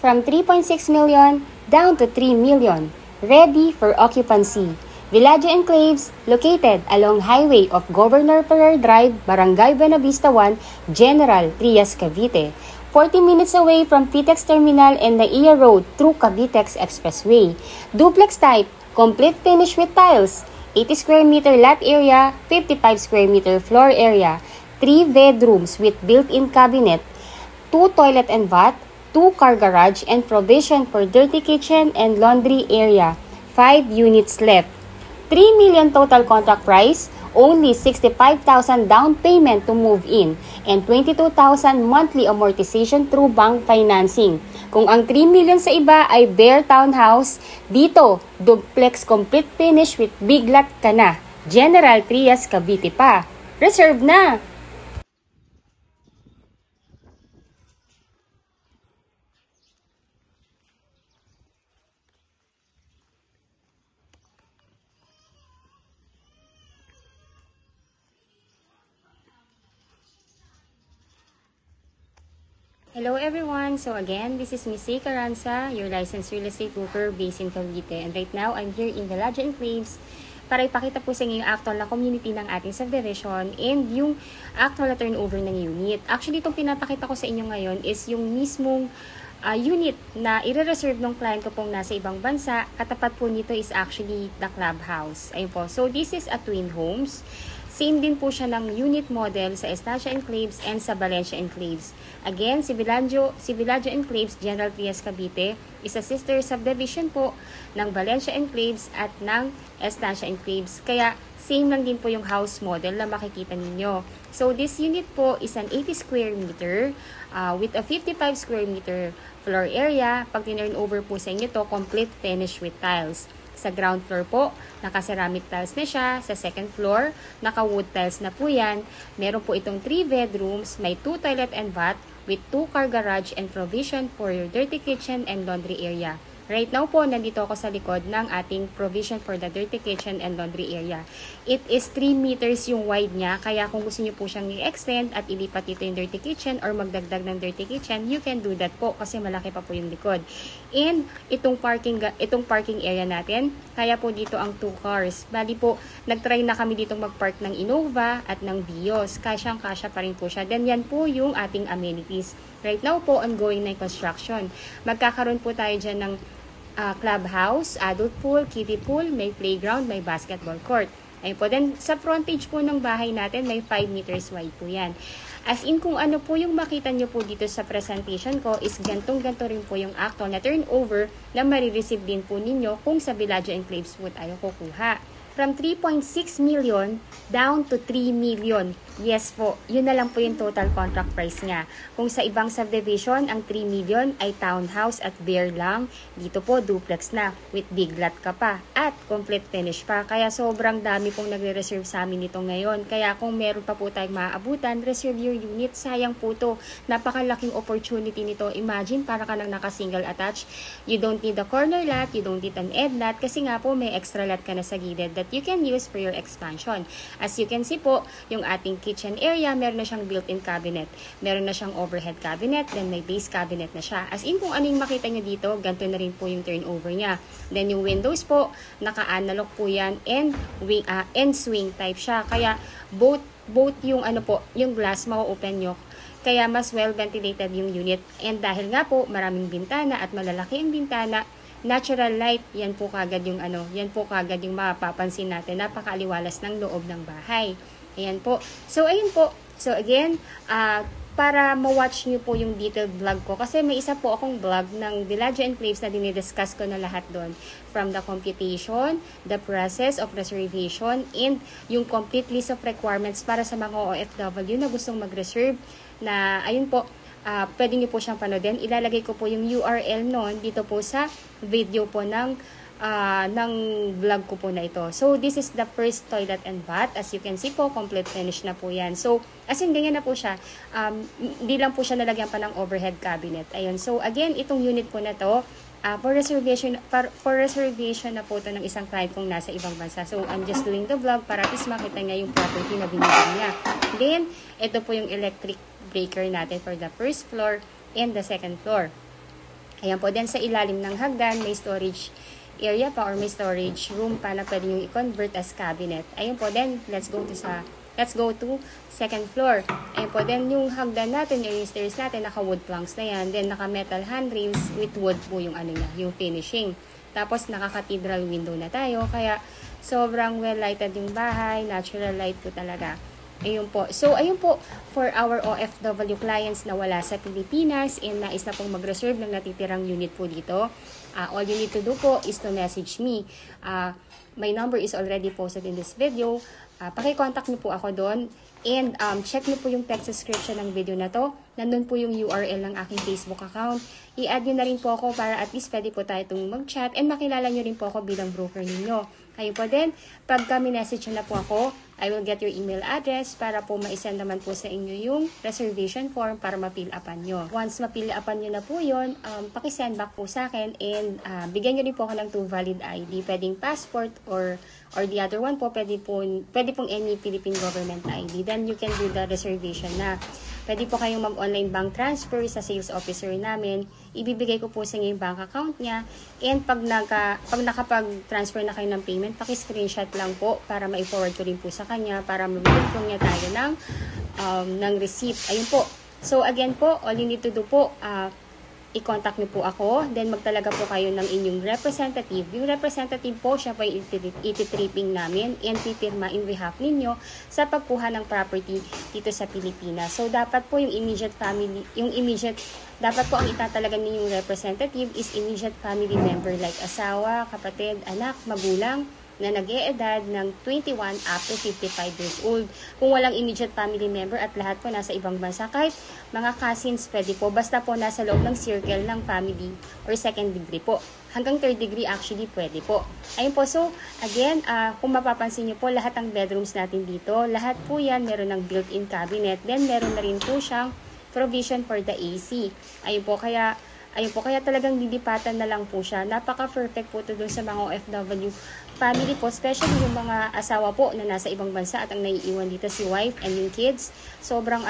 from 3.6 million down to 3 million, ready for occupancy. Villaggio Enclaves, located along Highway of Governor Ferrer Drive, Barangay Buenavista 1, General Trias, Cavite. 40 minutes away from PTEX Terminal and Naiya Road through Cavitex Expressway. Duplex type, complete finish with tiles, 80 square meter lot area, 55 square meter floor area, 3 bedrooms with built-in cabinet, 2 toilet and bath, 2 car garage and provision for dirty kitchen and laundry area. 5 units left. 3 million total contract price, only 65,000 down payment to move in, and 22,000 monthly amortization through bank financing. Kung ang 3 million sa iba ay bare townhouse, dito, duplex complete finish with big lot ka na. General Trias, Cavite pa. Reserve na! Hello everyone! So again, this is Miss C. Caranza, your licensed real estate broker based in Cavite. And right now, I'm here in Villaggio Enclaves para ipakita po sa inyo yung actual na community ng ating subdivision and yung actual na turnover ng unit. Actually, itong pinapakita ko sa inyo ngayon is yung mismong unit na i-reserve ng client ko pong nasa ibang bansa. Katapat po nito is actually the clubhouse. Ayun po. So this is a twin homes. Same din po siya ng unit model sa Estancia Enclaves and sa Valencia Enclaves. Again, si Villaggio Enclaves, General Trias, Cavite, is a sister subdivision po ng Valencia Enclaves at ng Estancia Enclaves. Kaya, same lang din po yung house model na makikita ninyo. So, this unit po is an 80 square meter with a 55 square meter floor area. Pag tinurn over po sa inyo to, complete finish with tiles. Sa ground floor po, naka-ceramic tiles na siya. Sa second floor, naka-wood tiles na po yan. Meron po itong 3 bedrooms, may 2 toilet and bath with 2 car garage and provision for your dirty kitchen and laundry area. Right now po, nandito ako sa likod ng ating provision for the dirty kitchen and laundry area. It is 3 meters yung wide niya, kaya kung gusto niyo po siyang i-extend at ilipat dito yung dirty kitchen or magdagdag ng dirty kitchen, you can do that po kasi malaki pa po yung likod. And itong parking area natin, kaya po dito ang 2 cars. Bali po, nagtry na kami dito magpark ng Innova at ng Vios. Kasyang-kasya pa rin po siya. Then yan po yung ating amenities. Right now po, ongoing na yung construction. Magkakaroon po tayo dyan ng clubhouse, adult pool, kiddie pool, may playground, may basketball court. Ayun po. Then, sa frontage po ng bahay natin, may 5 meters wide po yan. As in, kung ano po yung makita nyo po dito sa presentation ko, is gantong-ganto rin po yung actual na turnover na marireceive din po ninyo kung sa Villaggio Enclaves po tayo kukuha. From 3.6 million down to 3 million. Yes po, yun na lang po yung total contract price niya. Kung sa ibang subdivision, ang 3 million ay townhouse at bare lang. Dito po, duplex na with big lot ka pa at complete finish pa. Kaya sobrang dami pong nagre-reserve sa amin nito ngayon. Kaya kung meron pa po tayong maaabutan, reserve your unit. Sayang po to. Napakalaking opportunity nito. Imagine, para ka lang naka-single attached. You don't need a corner lot, you don't need an end lot kasi nga po may extra lot ka na sa gilid that you can use for your expansion. As you can see po, yung ating kitchen area, meron na siyang built-in cabinet. Meron na siyang overhead cabinet, then may base cabinet na siya. As in, kung ano yung makita nyo dito, ganito na rin po yung turnover niya. Then yung windows po, naka-analog po yan and swing type siya. Kaya both yung yung glass ma-open nyo. Kaya mas well ventilated yung unit. And dahil nga po, maraming bintana at malalaki ang bintana, natural light, yan po kagad yung mapapansin natin. Napakaaliwalas ng loob ng bahay. Ayan po. So, ayun po. So, again, para ma-watch nyo po yung detailed vlog ko. Kasi may isa po akong vlog ng Villaggio Enclaves na dinidiscuss ko na lahat doon. From the computation, the process of reservation, and yung complete list of requirements para sa mga OFW na gustong mag-reserve na, ayun po, pwede nyo po siyang panoodin. Ilalagay ko po yung URL noon dito po sa video po ng vlog ko po na ito. So, this is the first toilet and bath. As you can see po, complete finish na po yan. So, as in, ganyan na po siya. Hindi lang po siya nalagyan pa ng overhead cabinet. Ayun. So, again, itong unit po na to, for reservation na po ito ng isang client kong nasa ibang bansa. So, I'm just doing the vlog para at least makita niya yung property na binigyan niya. Then, ito po yung electric breaker natin for the first floor and the second floor. Ayan po, then sa ilalim ng hagdan, may storage area pa or may storage room pa na pwede yung i-convert as cabinet. Ayun po, then let's go to second floor. Ayun po, then yung hagdan natin, yung stairs natin, naka-wood planks na yan. Then naka-metal handrails with wood po yung ano niya, yung finishing. Tapos naka-cathedral window na tayo, kaya sobrang well-lighted yung bahay, natural light po talaga. Ayun po. So, ayun po, for our OFW clients na wala sa Pilipinas and nais na pong mag-reserve ng natitirang unit po dito, all you need to do po is to message me. My number is already posted in this video. Paki-contact niyo po ako doon. And check niyo po yung text description ng video na to. Nandun po yung URL ng aking Facebook account. I-add niyo na rin po ako para at least pwede po tayo itong mag-chat and makilala niyo rin po ako bilang broker ninyo. Ayun po din, pagka minessage na po ako, I will get your email address para po ma-send naman po sa inyo yung reservation form para ma-fill upan nyo. Once ma-fill upan nyo na po yun, paki-send back po sa akin and bigyan nyo rin po ako ng 2 valid ID. Pwedeng passport or the other one po, pwede pong any Philippine government ID. Then you can do the reservation na. Pwede po kayong mag-online bank transfer sa sales officer namin. Ibibigay ko po sa inyo yung bank account niya. And pag nakapag-transfer na kayo ng payment, paki-screenshot lang po para ma-forward ko rin po sa kanya para mabigyan po niya tayo ng receipt. Ayun po. So again po, all you need to do po, i-contact niyo po ako, then magtalaga po kayo ng inyong representative. Yung representative po, siya po yung iti-tripping namin and pipirma in behalf ninyo sa pagkuha ng property dito sa Pilipinas. So, dapat po yung dapat po ang itatalaga ninyong representative is immediate family member like asawa, kapatid, anak, magulang, na nag-e-edad ng 21 up to 55 years old. Kung walang immediate family member at lahat po nasa ibang bansa, kahit mga cousins, pwede po. Basta po nasa loob ng circle ng family or second degree po. Hanggang third degree actually pwede po. Ayun po. So, again, kung mapapansin nyo po, lahat ng bedrooms natin dito, lahat po yan meron ng built-in cabinet. Then, meron na rin po siyang provision for the AC. Ayun po, kaya talagang didipatan na lang po siya. Napaka-perfect po ito dun sa mga OFW family po, especially yung mga asawa po na nasa ibang bansa at ang naiiwan dito si wife and yung kids. Sobrang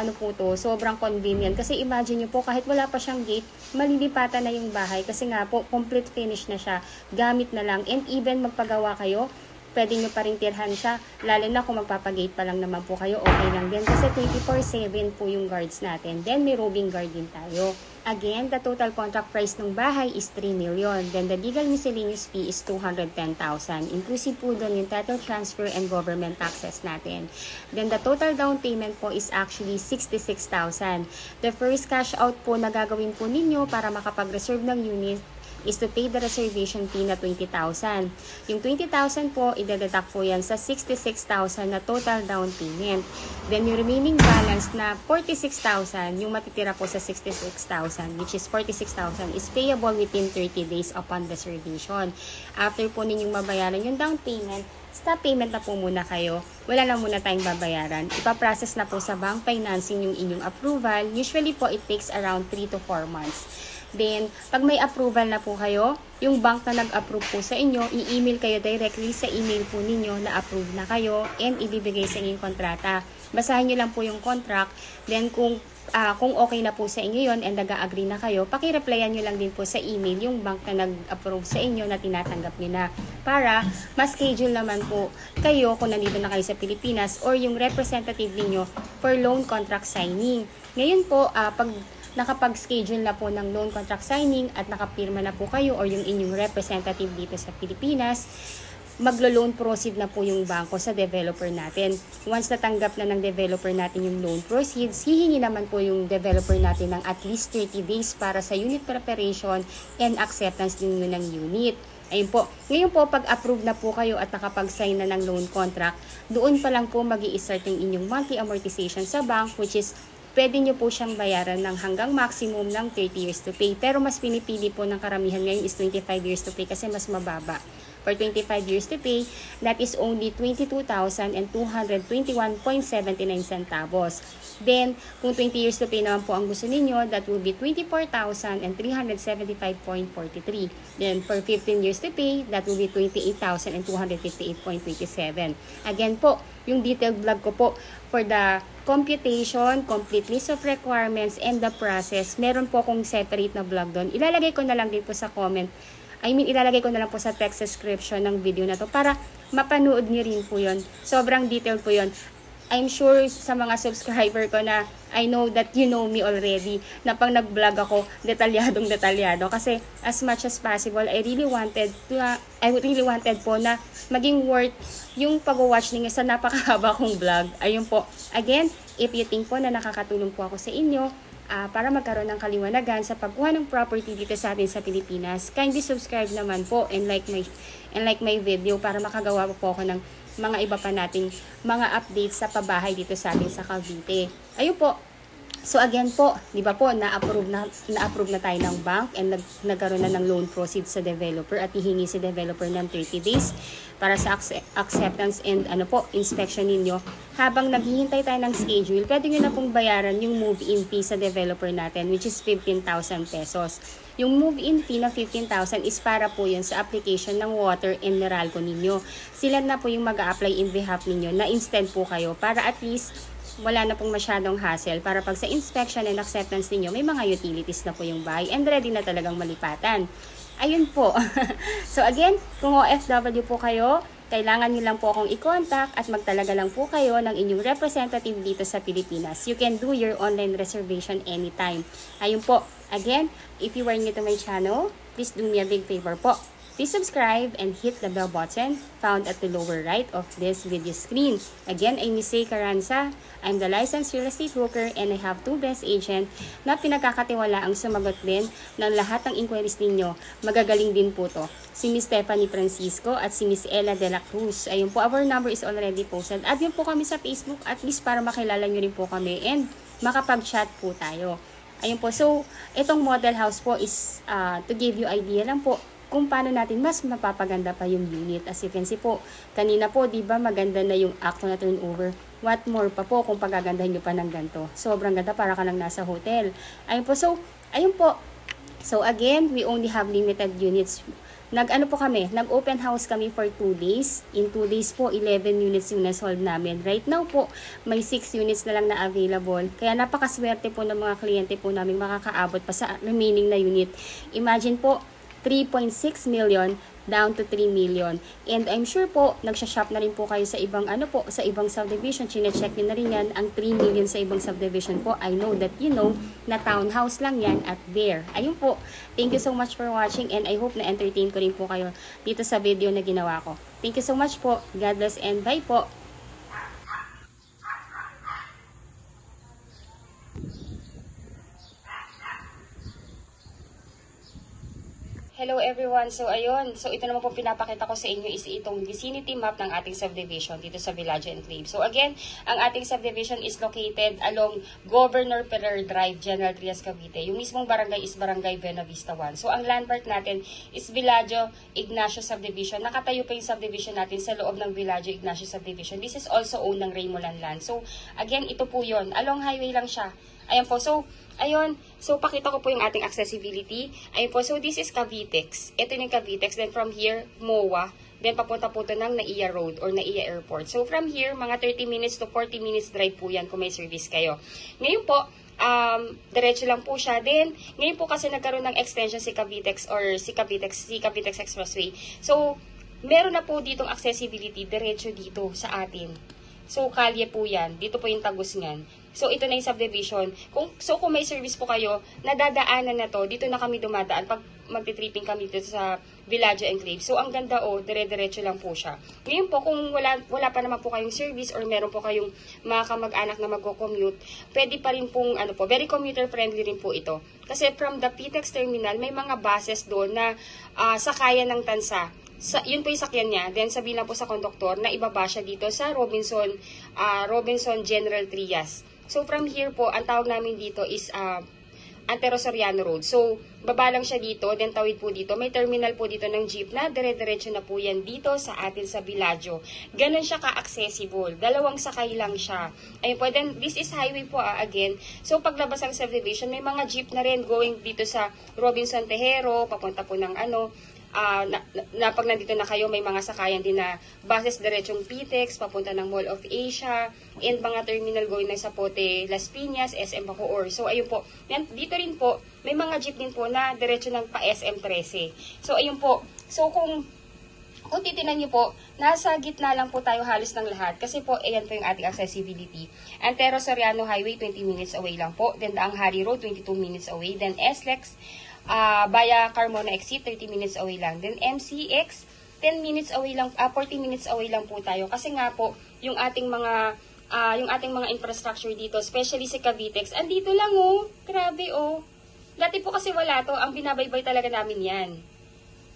sobrang convenient. Kasi imagine nyo po, kahit wala pa siyang gate, malilipatan na yung bahay kasi nga po, complete finish na siya. Gamit na lang. And even magpagawa kayo, pwede nyo pa rin tirhan siya, lalo na kung magpapagate pa lang naman po kayo, okay lang din. Kasi 24/7 po yung guards natin. Then, may roving guard din tayo. Again, the total contract price ng bahay is 3 million. Then, the legal miscellaneous fee is 210,000. Inclusive po doon yung title transfer and government taxes natin. Then, the total down payment po is actually 66,000. The first cash out po na gagawin po ninyo para makapag-reserve ng unit is to pay the reservation fee na 20,000. Yung 20,000 po, i-deduct po yan sa 66,000 na total down payment. Then, yung remaining balance na 46,000, yung matitira po sa 66,000, which is 46,000, is payable within 30 days upon reservation. After po ninyong mabayaran yung down payment, stop payment na po muna kayo. Wala na muna tayong babayaran. Ipaprocess na po sa bank financing yung inyong approval. Usually po, it takes around 3 to 4 months. Then, pag may approval na po kayo, yung bank na nag-approve po sa inyo, i-email kayo directly sa email po ninyo na approve na kayo and ibibigay sa inyong kontrata. Basahin nyo lang po yung contract. Then, kung okay na po sa inyo yon and nag-agree na kayo, paki-replyan nyo lang din po sa email yung bank na nag-approve sa inyo na tinatanggap nyo na para ma-schedule naman po kayo kung nandito na kayo sa Pilipinas or yung representative niyo for loan contract signing. Ngayon po, pag nakapag-schedule na po ng loan contract signing at nakapirma na po kayo or yung inyong representative dito sa Pilipinas, maglo-loan proceed na po yung bangko sa developer natin. Once natanggap na ng developer natin yung loan proceeds, hihingi naman po yung developer natin ng at least 30 days para sa unit preparation and acceptance ninyo ng unit. Ayun po. Ngayon po, pag-approve na po kayo at nakapag-sign na ng loan contract, doon pa lang po mag-i-start yung inyong monthly amortization sa bank, which is pwede nyo po siyang bayaran ng hanggang maximum ng 30 years to pay. Pero mas pinipili po ng karamihan ngayon is 25 years to pay kasi mas mababa. For 25 years to pay, that is only 22,221.79 centavos. Then, kung 20 years to pay naman po ang gusto ninyo, that will be 24,375.43. Then, for 15 years to pay, that will be 28,258.27. Again po, yung detailed vlog ko po for the computation, complete list of requirements, and the process, meron po akong separate na vlog doon. Ilalagay ko na lang din po sa comment. Ilalagay ko na lang po sa text description ng video na to para mapanood niyo rin po yun. Sobrang detailed po yun. I'm sure sa mga subscriber ko na I know that you know me already na pang nag-vlog ako, detalyado. Kasi as much as possible, I really wanted po na maging worth yung pag-watch ninyo sa napakahaba kong vlog. Ayun po. Again, if you think po na nakakatulong po ako sa inyo, para magkaroon ng kaliwanagan sa pagkuha ng property dito sa atin sa Pilipinas, kindly subscribe naman po and like my video para makagawa po ako ng mga iba pa nating mga updates sa pabahay dito sa atin sa Cavite. Ayun po. So again po, di ba po, na-approve na tayo ng bank and nagkaroon na ng loan proceeds sa developer at hihingi si developer ng 30 days para sa acceptance and inspection ninyo. Habang naghihintay tayo ng schedule, pwede nyo na pong bayaran yung move-in fee sa developer natin, which is 15,000 pesos. Yung move-in fee na 15,000 is para po yun sa application ng water and Meralco ninyo. Sila na po yung mag-a-apply in behalf ninyo na instant po kayo para at least wala na pong masyadong hassle para pag sa inspection and acceptance ninyo, may mga utilities na po yung bahay and ready na talagang malipatan. Ayun po. So again, kung OFW po kayo, kailangan nyo lang po akong i-contact at magtalaga lang po kayo ng inyong representative dito sa Pilipinas. You can do your online reservation anytime. Ayun po. Again, if you are new to my channel, please do me a big favor po. Please subscribe and hit the bell button found at the lower right of this video screen. Again, I'm Miss Caranza. I'm the licensed real estate broker and I have 2 best agent na pinagkakatiwala ang sumagot din ng lahat ng inquiries ninyo. Magagaling din po to. Si Miss Stephanie Francisco at si Miss Ella de la Cruz. Ayun po, our number is already posted. Add nyo po kami sa Facebook at least para makilala nyo rin po kami and makapag-chat po tayo. Ayun po, so itong model house po is to give you idea lang po kung paano natin mas mapapaganda pa yung unit. As you can see po, kanina po, di ba maganda na yung actual na turnover. What more pa po kung pagagandahin nyo pa ng ganito. Sobrang ganda, para ka lang nasa hotel. Ayun po, so, ayun po. So again, we only have limited units. Nag-open house kami for 2 days. In 2 days po, 11 units yung nasold namin. Right now po, may 6 units na lang na available. Kaya napakaswerte po ng mga kliyente po namin makakaabot pa sa remaining na unit. Imagine po, 3.6 million down to 3 million. And I'm sure po, nagsha-shop na rin po kayo sa ibang sa ibang subdivision. Chine-check nyo na rin yan. Ang 3 million sa ibang subdivision po, I know that you know na townhouse lang yan at there. Ayun po. Thank you so much for watching and I hope na entertain ko rin po kayo dito sa video na ginawa ko. Thank you so much po. God bless and bye po. Hello everyone. So ayun, so ito naman po pinapakita ko sa inyo is itong vicinity map ng ating subdivision dito sa Villaggio Enclave. So again, ang ating subdivision is located along Governor Ferrer Drive, General Trias, Cavite. Yung mismong barangay is Barangay Buena Vista 1. So ang landmark natin is Villaggio Ignacio Subdivision. Nakatayo pa yung subdivision natin sa loob ng Villaggio Ignacio Subdivision. This is also owned ng Raymolan Land. So again, ito po yon. Along highway lang siya. Ayan po. So ayun, so pakita ko po yung ating accessibility. Ayun po, so this is Cavitex. Ito yung Cavitex. Then from here, MOA. Then papunta po ito ng Naiya Road or Naiya Airport. So from here, mga 30 minutes to 40 minutes drive po yan kung may service kayo. Ngayon po, diretso lang po siya. Then, ngayon po kasi nagkaroon ng extension si Cavitex or si Cavitex Expressway. So, meron na po ditong accessibility diretso dito sa atin. So, kalye po yan. Dito po yung tagos niyan. So, ito na yung subdivision. Kung may service po kayo, nadadaanan na to, dito na kami dumadaan pag magti-tripping kami dito sa Villaggio Enclave. So, ang ganda dire-diretso lang po siya. Ngayon po, kung wala pa naman po kayong service or meron po kayong mga kamag-anak na mag-commute, pwede pa rin pong, very commuter-friendly rin po ito. Kasi from the PTEX terminal, may mga buses doon na sakayan ng tansa. Yun po yung sakyan niya. Then sabihin lang po sa konduktor na ibaba siya dito sa Robinson General Trias. So from here po, ang tawag namin dito is Antero Soriano Road. So, baba lang siya dito, then tawid po dito. May terminal po dito ng jeep na dire-diretso na po yan dito sa atin sa Villaggio. Ganon siya ka-accessible. Dalawang sakay lang siya. Ayun po, then this is highway po again. So, paglabas ang subdivision, may mga jeep na rin going dito sa Robinson Tejero, papunta po ng pag nandito na kayo, may mga sakayan din na buses diretsong PTEX, papunta ng Mall of Asia, and mga terminal going na sa Pote, Las Piñas, SM Bacoor. So, ayun po. Yan, dito rin po, may mga jeep din po na diretso ng pa SM 13. So, ayun po. So, kung titinan niyo po, nasa gitna lang po tayo halos ng lahat. Kasi po, ayan po yung ating accessibility. Antero Soriano Highway, 20 minutes away lang po. Then, Daang Hari Road, 22 minutes away. Then, SLEX, via Carmona Exit, 30 minutes away lang. Then MCX, 10 minutes away lang, 40 minutes away lang po tayo. Kasi nga po, yung ating mga infrastructure dito, especially si Cavitex, andito lang oh. Grabe oh. Dati po kasi wala to, ang binabaybay talaga namin yan.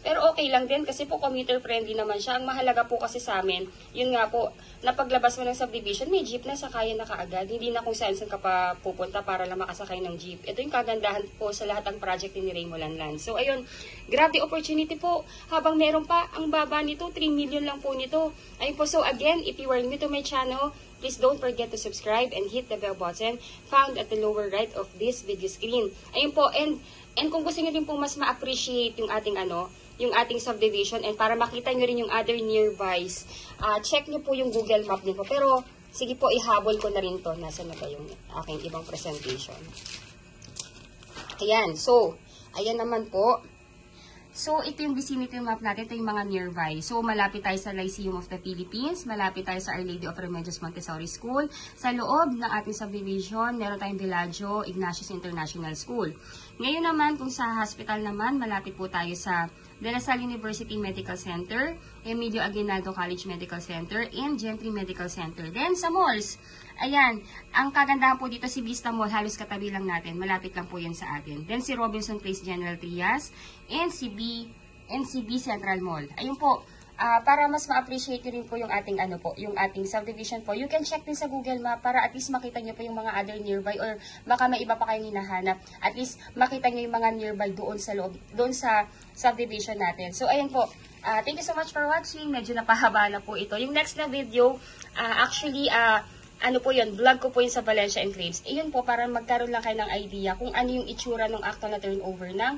Pero okay lang din kasi po commuter friendly naman siya. Ang mahalaga po kasi sa amin, yun nga po, napaglabas mo ng subdivision, may jeep na sakayan na kaagad. Hindi na kung saan ka pa pupunta para lang makasakay ng jeep. Ito yung kagandahan po sa lahat ng project ni Raymo Lanlan. So ayun, grab the opportunity po. Habang meron pa, ang baba nito, 3 million lang po nito. Ayun po, so again, if you are new to my channel, please don't forget to subscribe and hit the bell button found at the lower right of this video screen. Ayun po, and kung gusto niyo din po mas ma-appreciate yung ating subdivision and para makita nyo rin yung other nearbys, check nyo po yung Google Map nyo po. Pero, sige po, ihabol ko na rin to. Nasaan na ba yung aking ibang presentation? Ayan, so, ayan naman po. So, ito yung vicinity map natin. Ito yung mga nearby. So, malapit tayo sa Lyceum of the Philippines. Malapit tayo sa Our Lady of Remedios Montessori School. Sa loob ng ating subdivision, meron tayong Villaggio Ignatius International School. Ngayon naman, kung sa hospital naman, malapit po tayo sa De La Salle University Medical Center, Emilio Aguinaldo College Medical Center, and Gentry Medical Center. Then, sa malls, ayan, ang kagandahan po dito si Vista Mall, halos katabi lang natin. Malapit lang po yan sa atin. Then, si Robinson Place General Trias, and NCB Central Mall. Ayun po, para mas ma-appreciate nyo rin po yung ating yung ating subdivision po. You can check din sa Google Map para at least makita nyo po yung mga other nearby or baka may iba pa kayong hinahanap. At least makita nyo yung mga nearby doon sa loob, doon sa subdivision natin. So ayun po. Thank you so much for watching. Medyo napahaba na po ito. Yung next na video, actually ano po yun, vlog ko po yun sa Valencia Enclaves. Ayun po, para magkaroon lang kayo ng idea kung ano yung itsura ng actual na turnover ng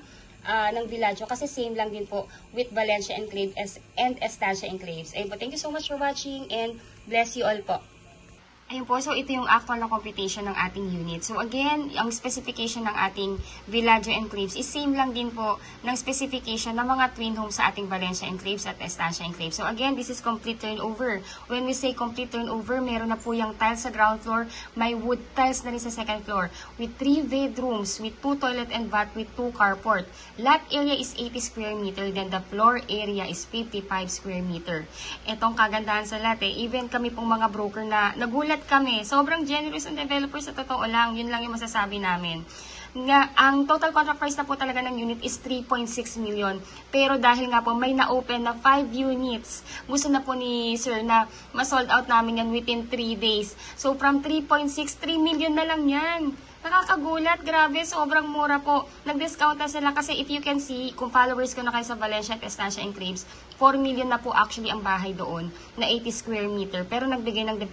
Villaggio, kasi same lang din po with Valencia Enclave and Estancia Enclaves. Ayun po, thank you so much for watching and bless you all po. Ayun po, so ito yung actual na computation ng ating unit. So again, ang specification ng ating Villaggio Enclaves is same lang din po ng specification ng mga twin homes sa ating Valencia Enclaves at Estancia Enclaves. So again, this is complete turnover. When we say complete turnover, meron na po yung tiles sa ground floor, may wood tiles na rin sa second floor, with 3 bedrooms, with 2 toilet and bath, with 2 carport. Lot area is 80 square meter, then the floor area is 55 square meter. Itong kagandahan sa lahat even kami pong mga broker na nagulat kami. Sobrang generous ang developer sa totoo lang. Yun lang yung masasabi namin. Ang total contract price na po talaga ng unit is 3.6 million. Pero dahil nga po may na-open na 5 units, gusto na po ni Sir na ma-sold out namin yan within 3 days. So from 3.6, 3 million na lang yan. Nakakagulat, grabe, sobrang mura po. Nag-discount na sila kasi if you can see, kung followers ko na kayo sa Valencia at Estancia Enclaves, 4 million na po actually ang bahay doon na 80 square meter. Pero nagbigay ng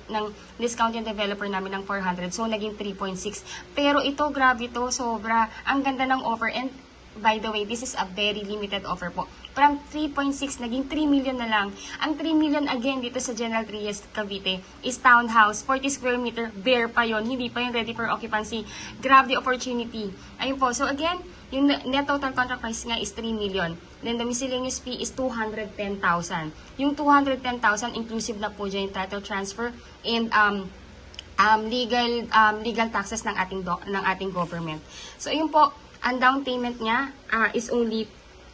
discount yung developer namin ng 400. So, naging 3.6. Pero ito, grabe to, sobra. Ang ganda ng offer. And by the way, this is a very limited offer po. From 3.6, naging 3 million na lang. Ang 3 million again dito sa General Trias, Cavite is townhouse, 40 square meter, bare pa yon, hindi pa yung ready for occupancy. Grab the opportunity. Ayun po. So again, yung net total contract price nga is 3 million. Then the miscellaneous fee is 210,000. Yung 210,000 inclusive na po dyan yung title transfer and legal taxes ng ating government. So ayun po, ang down payment niya is only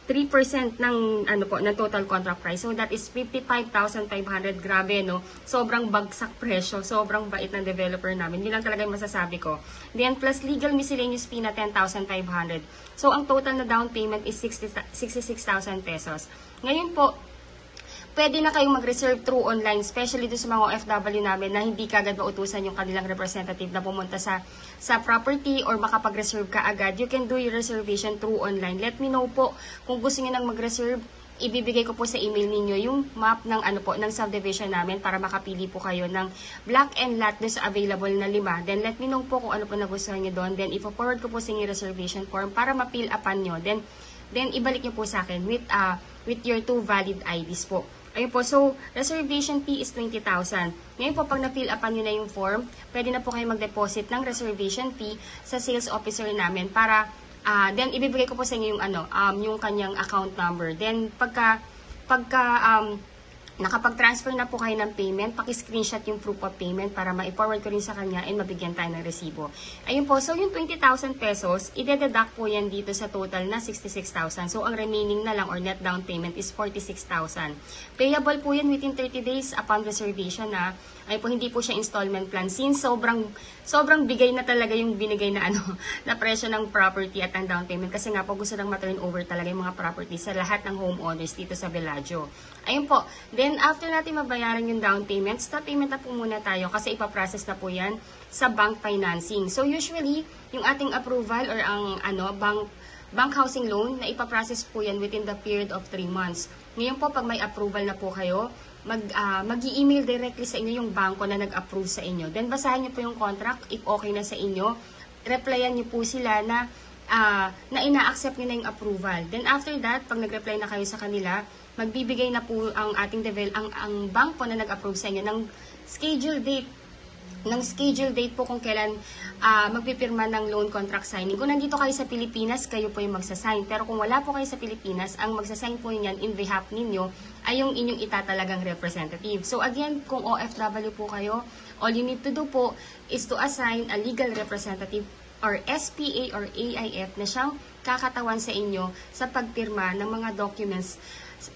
3% ng ng total contract price. So that is 55,500. Grabe, no? Sobrang bagsak presyo, sobrang bait ng developer namin. Hindi lang talaga yung masasabi ko. Then plus legal miscellaneous fee na 10,500. So ang total na down payment is 66,000 pesos. Ngayon po, pwede na kayong mag-reserve through online, especially do sa mga OFW namin na hindi kagad mautusan yung kanilang representative na pumunta sa property or makapag-reserve ka agad. You can do your reservation through online. Let me know po kung gusto niyo nang mag-reserve. Ibibigay ko po sa email ninyo yung map ng ng subdivision namin para makapili po kayo ng block and lot doon sa available na 5. Then let me know po kung ano po nagustuhan niyo doon. Then ipo-forward ko po sa inyo reservation form para ma-fill upan niyo. Then ibalik niyo po sa akin with your 2 valid IDs po. Ayun po, so reservation fee is 20,000. Ngayon po, pag na-fill upan nyo na yung form, pwede na po kayo mag-deposit ng reservation fee sa sales officer namin para then ibibigay ko po sa inyo yung yung kanyang account number. Then pagka nakapag-transfer na po kayo ng payment, paki-screenshot yung proof of payment para ma-forward ko rin sa kanya and mabigyan tayo ng resibo. Ayun po, so yung 20,000 pesos, ide-deduct po yan dito sa total na 66,000. So ang remaining na lang or net down payment is 46,000. Payable po yan within 30 days upon reservation na. Ay po, hindi po siya installment plan since sobrang bigay na talaga yung binigay na na presyo ng property at ang down payment kasi nga po gusto nang ma-turn over talaga yung mga property sa lahat ng homeowners dito sa Bellagio. Ayun po. Then after natin mabayaran yung down payment, stop payment na po muna tayo kasi ipaprocess na po yan sa bank financing. So usually, yung ating approval or ang bank housing loan na ipaprocess po yan within the period of 3 months. Ngayon po, pag may approval na po kayo, mag-i-email directly sa inyo yung bangko na nag-approve sa inyo. Then, basahin niyo po yung contract. If okay na sa inyo, replyan niyo po sila na ina-accept niyo na yung approval. Then, after that, pag nag-reply na kayo sa kanila, magbibigay na po ang ating ang bangko na nag-approve sa inyo ng schedule date po kung kailan magpipirma ng loan contract signing. Kung nandito kayo sa Pilipinas, kayo po yung magsasign. Pero kung wala po kayo sa Pilipinas, ang magsasign po niyan in behalf ninyo ay yung inyong itatalagang representative. So again, kung OFW po kayo, all you need to do po is to assign a legal representative or SPA or AIF na siyang kakatawan sa inyo sa pagpirma ng mga documents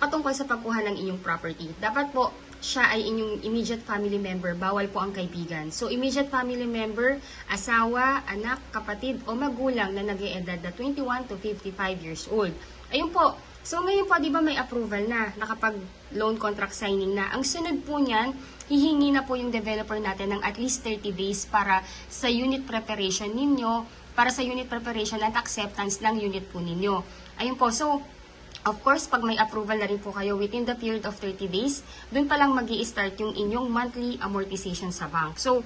patungkol sa pagkuha ng inyong property. Dapat po siya ay inyong immediate family member, bawal po ang kaibigan. So, immediate family member, asawa, anak, kapatid, o magulang na nag-e-edad na 21 to 55 years old. Ayun po. So, ngayon po, di ba may approval na, nakapag-loan contract signing na. Ang sunod po niyan, hihingi na po yung developer natin ng at least 30 days para sa unit preparation ninyo, para sa unit preparation at acceptance ng unit po ninyo. Ayun po. So, of course, pag may approval na rin po kayo within the period of 30 days, dun pa lang magi-start yung inyong monthly amortization sa bank. So,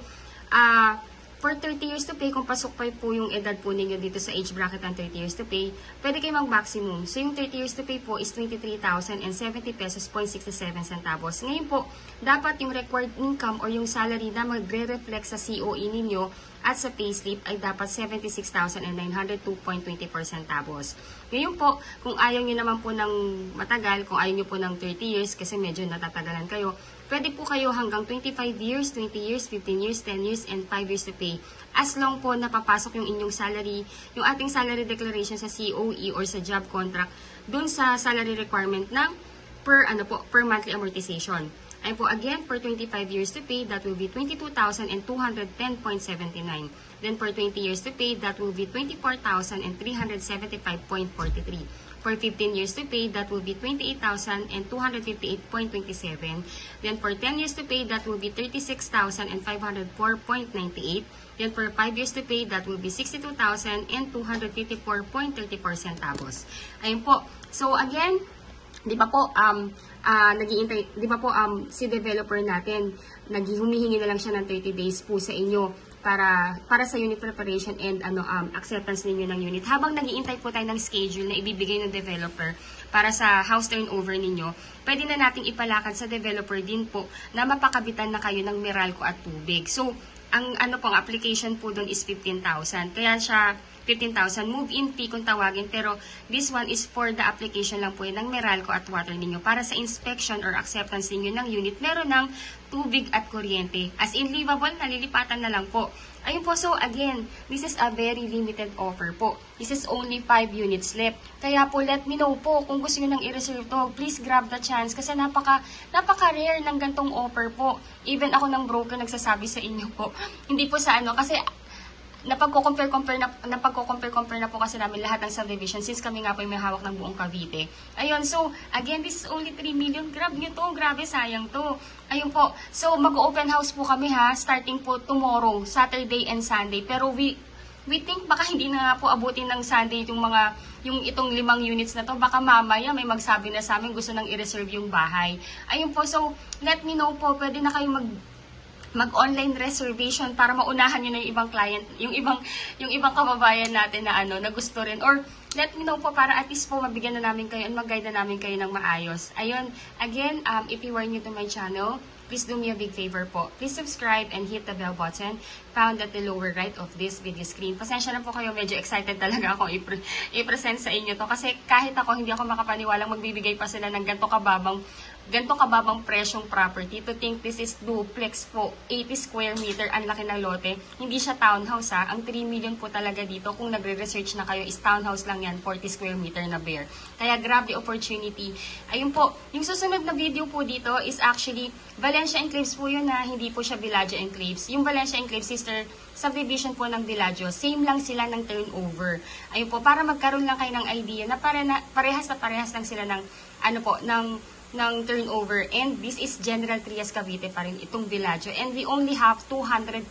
for 30 years to pay, kung pasok pa po yung edad po ninyo dito sa age bracket ng 30 years to pay, pwede kayo mag-maximum. So, yung 30 years to pay po is 23,070 pesos 67 centavos. Ngayon po, dapat yung required income or yung salary na magre-reflect sa COE ninyo at sa payslip ay dapat 76,902.24 centavos. Ngayon po, kung ayaw nyo naman po ng matagal, kung ayaw nyo po ng 30 years kasi medyo natatagalan kayo, pwede po kayo hanggang 25 years, 20 years, 15 years, 10 years, and 5 years to pay. As long po napapasok yung inyong salary, yung ating salary declaration sa COE or sa job contract, dun sa salary requirement ng per monthly amortization. Ayun po, again, for 25 years to pay, that will be 22,210.79. Then for 20 years to pay, that will be 24,375.43. For 15 years to pay, that will be 28,258.27. Then for 10 years to pay, that will be 36,504.98. Then for 5 years to pay, that will be 62,254.34 centavos. Ayun po. So again, di ba po, di ba po si developer natin, humihingi na lang siya ng 30 days po sa inyo para sa unit preparation and acceptance ninyo ng unit. Habang nag-iintay po tayo ng schedule na ibibigay ng developer para sa house turnover ninyo, pwede na nating ipalakad sa developer din po na mapakabitan na kayo ng Meralco at tubig. So, ang pong application po doon is 15,000. Kaya siya 15,000 move-in fee kung tawagin, pero this one is for the application lang po yun ng Meralco at water ninyo. Para sa inspection or acceptance ninyo ng unit, meron ng tubig at kuryente. As in livable, nalilipatan na lang po. Ayun po, so again, this is a very limited offer po. This is only 5 units left. Kaya po, let me know po kung gusto nyo nang i-reserve to. Please grab the chance kasi napaka-rare ng gantong offer po. Even ako ng broker nagsasabi sa inyo po. Hindi po sa kasi napagko-compare na po kasi namin lahat ng subdivision since kami nga po yung may hawak ng buong Cavite. Ayun, so again, this is only 3 million. Grab nyo to, grabe, sayang to. Ayun po, so mag-open house po kami ha, starting po tomorrow, Saturday and Sunday. Pero we think baka hindi na nga po abutin ng Sunday yung itong 5 units na to. Baka mamaya may magsabi na sa amin gusto nang i-reserve yung bahay. Ayun po, so let me know po, pwede na kayo mag-online reservation para maunahan nyo na yung ibang client, yung ibang kababayan natin na na gusto rin. Or let me know po para at least po mabigyan na namin kayo and mag-guide na namin kayo ng maayos. Ayun, again, if you are new to my channel, please do me a big favor po. Please subscribe and hit the bell button found at the lower right of this video screen. Pasensya na po kayo, medyo excited talaga ako i-present sa inyo to. Kasi kahit ako, hindi ako makapaniwalang magbibigay pa sila ng ganito kababang presyong property. To think this is duplex po, 80 square meter, ang laki ng lote. Hindi siya townhouse ha. Ang 3 million po talaga dito, kung nagre-research na kayo, is townhouse lang yan, 40 square meter na bare. Kaya grab the opportunity. Ayun po, yung susunod na video po dito is actually Valencia Enclaves po yun na, hindi po siya Villaggio Enclaves. Yung Valencia Enclaves, sister subdivision po ng Villaggio, same lang sila ng turnover. Ayun po, para magkaroon lang kayo ng idea na parehas lang sila ng ng turnover. And this is General Trias Cavite pa rin itong Villaggio. And we only have 254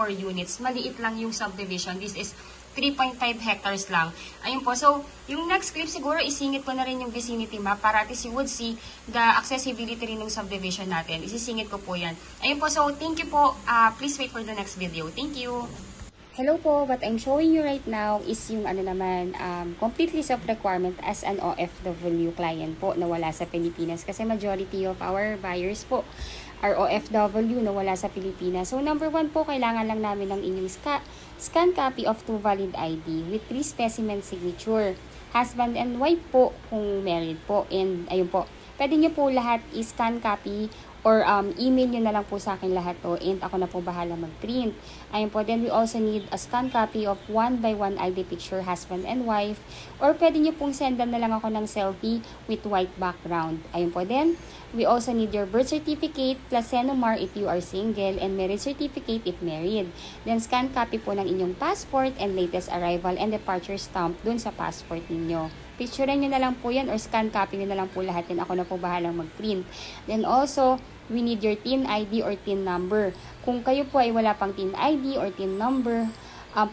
units. Maliit lang yung subdivision. This is 3.5 hectares lang. Ayun po. So, yung next clip siguro isingit ko na rin yung vicinity map para at least you would see the accessibility rin ng subdivision natin. Isisingit ko po yan. Ayun po. So, thank you po. Please wait for the next video. Thank you. Hello po, what I'm showing you right now is yung complete list of requirement as an OFW client po na wala sa Pilipinas. Kasi majority of our buyers po are OFW na wala sa Pilipinas. So number 1 po, kailangan lang namin ng inyong scan copy of 2 valid ID with 3 specimen signature. Husband and wife po kung married po. And ayun po, pwede nyo po lahat i-scan copy or email nyo na lang po sa akin lahat to and ako na po bahala mag-print. Ayun po, then we also need a scan copy of 1 by 1 ID picture, husband and wife, or pwede nyo pong sendan na lang ako ng selfie with white background. Ayun po, then we also need your birth certificate plus Senomar if you are single and marriage certificate if married. Then scan copy po ng inyong passport and latest arrival and departure stamp dun sa passport ninyo. Picturean nyo na lang po yan or scan copy nyo na lang po lahat yan. Ako na po bahalang mag-print. Then also, we need your TIN ID or TIN number. Kung kayo po ay wala pang TIN ID or TIN number,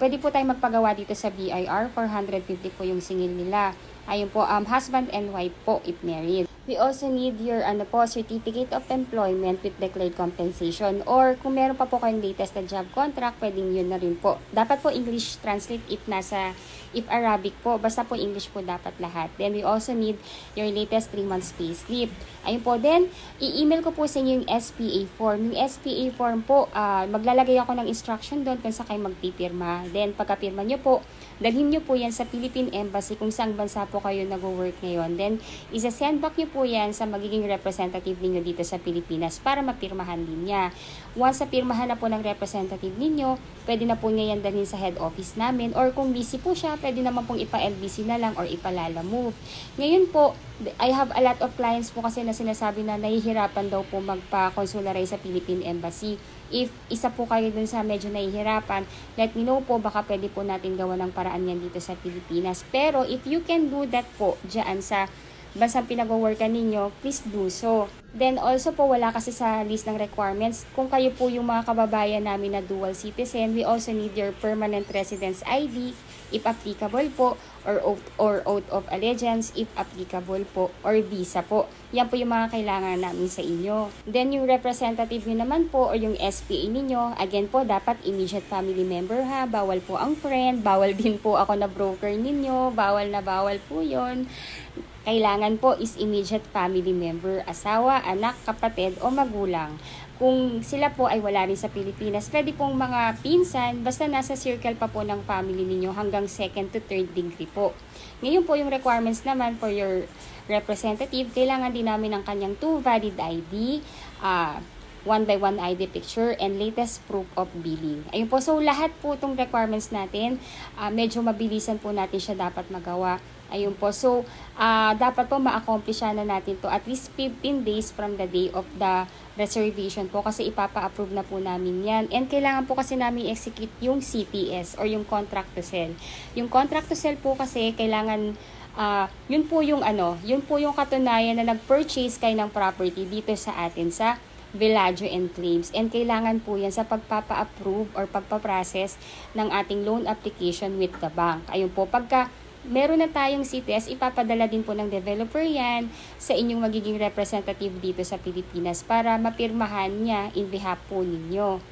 pwede po tayo magpagawa dito sa BIR. 450 po yung singil nila. Ayun po, husband and wife po if married. We also need your certificate of employment with declared compensation, or kung meron pa po kayong latest na job contract, pwedeng yun na rin po. Dapat po English translate if Arabic po, basta po English po dapat lahat. Then we also need your latest 3 months pay slip. Ayun po, then i-email ko po sa inyo yung SPA form. Yung SPA form po, maglalagay ako ng instruction doon kung saan kayo magpipirma. Then pagkapirma nyo po, dalhin nyo po yan sa Philippine Embassy kung saang bansa po kayo nag-work ngayon. Then isa-send back nyo po yan sa magiging representative ninyo dito sa Pilipinas para mapirmahan din niya. Once na pirmahan na po ng representative ninyo, pwede na po niya yan dalhin sa head office namin, or kung busy po siya, pwede naman pong ipa-LBC na lang or ipa-Lala Move. Ngayon po, I have a lot of clients po kasi na sinasabi na nahihirapan daw po magpa-consularize sa Philippine Embassy. If isa po kayo dun sa medyo nahihirapan, let me know po, baka pwede po natin gawa ng paraan yan dito sa Pilipinas. Pero if you can do that po dyan sa bansang pinag-workan ninyo, please do so. Then also po, wala kasi sa list ng requirements. Kung kayo po yung mga kababayan namin na dual citizen, we also need your permanent residence ID if applicable po, or oath of allegiance if applicable po, or visa po. Yan po yung mga kailangan namin sa inyo. Then yung representative nyo naman po or yung SPA ninyo, again po, dapat immediate family member ha. Bawal po ang friend, bawal din po ako na broker ninyo, bawal na bawal po yon. Kailangan po is immediate family member, asawa, anak, kapatid o magulang. Kung sila po ay wala rin sa Pilipinas, pwede pong mga pinsan, basta nasa circle pa po ng family ninyo hanggang 2nd to 3rd degree po. Ngayon po yung requirements naman for your representative, kailangan din namin ng kanyang 2 valid ID, 1 by 1 ID picture, and latest proof of billing. Ayun po, so lahat po itong requirements natin, medyo mabilisan po natin siya dapat magawa. Ayun po. So, dapat po ma-accomplish na natin to at least 15 days from the day of the reservation po kasi ipapa-approve na po namin yan. And kailangan po kasi namin execute yung CTS or yung contract to sell. Yung contract to sell po kasi kailangan yun po yung katunayan na nag-purchase kayo ng property dito sa atin sa Villaggio Enclaves. And kailangan po yan sa pagpapa-approve or pagpa-process ng ating loan application with the bank. Ayun po, pagka meron na tayong CTS, ipapadala din po ng developer yan sa inyong magiging representative dito sa Pilipinas para mapirmahan niya in behalf po ninyo.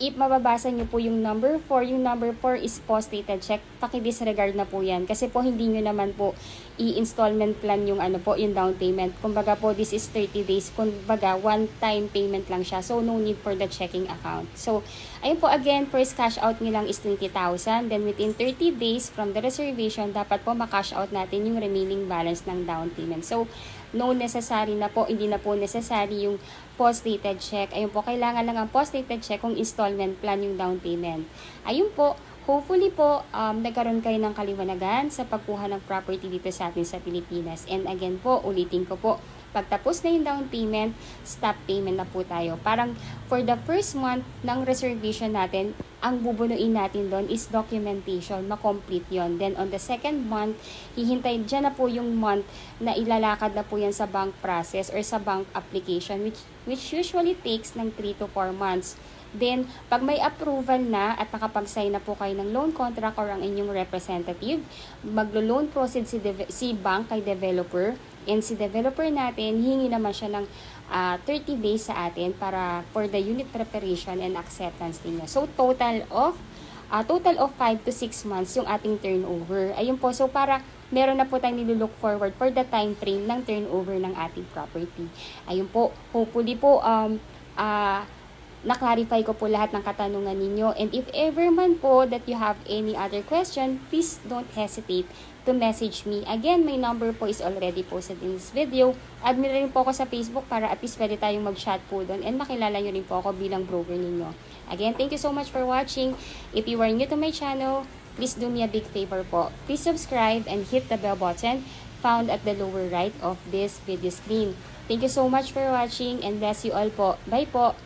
If mababasa nyo po yung number 4, yung number 4 is post-dated check, paki-disregard na po yan. Kasi po hindi nyo naman po i-installment plan yung yung down payment. Kumbaga po, this is 30 days. Kumbaga, one-time payment lang siya. So, no need for the checking account. So, ayun po, again, first cash out nyo lang is 20,000. Then, within 30 days from the reservation, dapat po makash out natin yung remaining balance ng down payment. So, no necessary na po, hindi na po necessary yung post-dated check. Ayun po, kailangan lang ang post-dated check kung installment plan yung down payment. Ayun po, hopefully po, nagkaroon kayo ng kaliwanagan sa pagkuha ng property dito sa atin sa Pilipinas. And again po, ulitin ko po, pagtapos na yung down payment, stop payment na po tayo. Parang for the first month ng reservation natin, ang bubunuin natin doon is documentation, makomplete yon. Then on the second month, hihintay dyan na po yung month na ilalakad na po yan sa bank process or sa bank application, which usually takes ng 3 to 4 months. Then, pag may approval na at nakapag-sign na po kayo ng loan contract or ang inyong representative, maglo-loan proceed si bank kay developer, and si developer natin, hihingi naman siya ng 30 days sa atin para for the unit preparation and acceptance niya. So, total of 5 to 6 months yung ating turnover. Ayun po, so para meron na po tayong nilulook forward for the time frame ng turnover ng ating property. Ayun po, hopefully po, na-clarify ko po lahat ng katanungan ninyo. And if ever man po that you have any other question, please don't hesitate to message me. Again, my number po is already posted in this video. Add me rin po ako sa Facebook para at least pwede tayong mag-chat po doon and makilala nyo rin po ako bilang broker ninyo. Again, thank you so much for watching. If you are new to my channel, please do me a big favor po. Please subscribe and hit the bell button found at the lower right of this video screen. Thank you so much for watching and bless you all po. Bye po!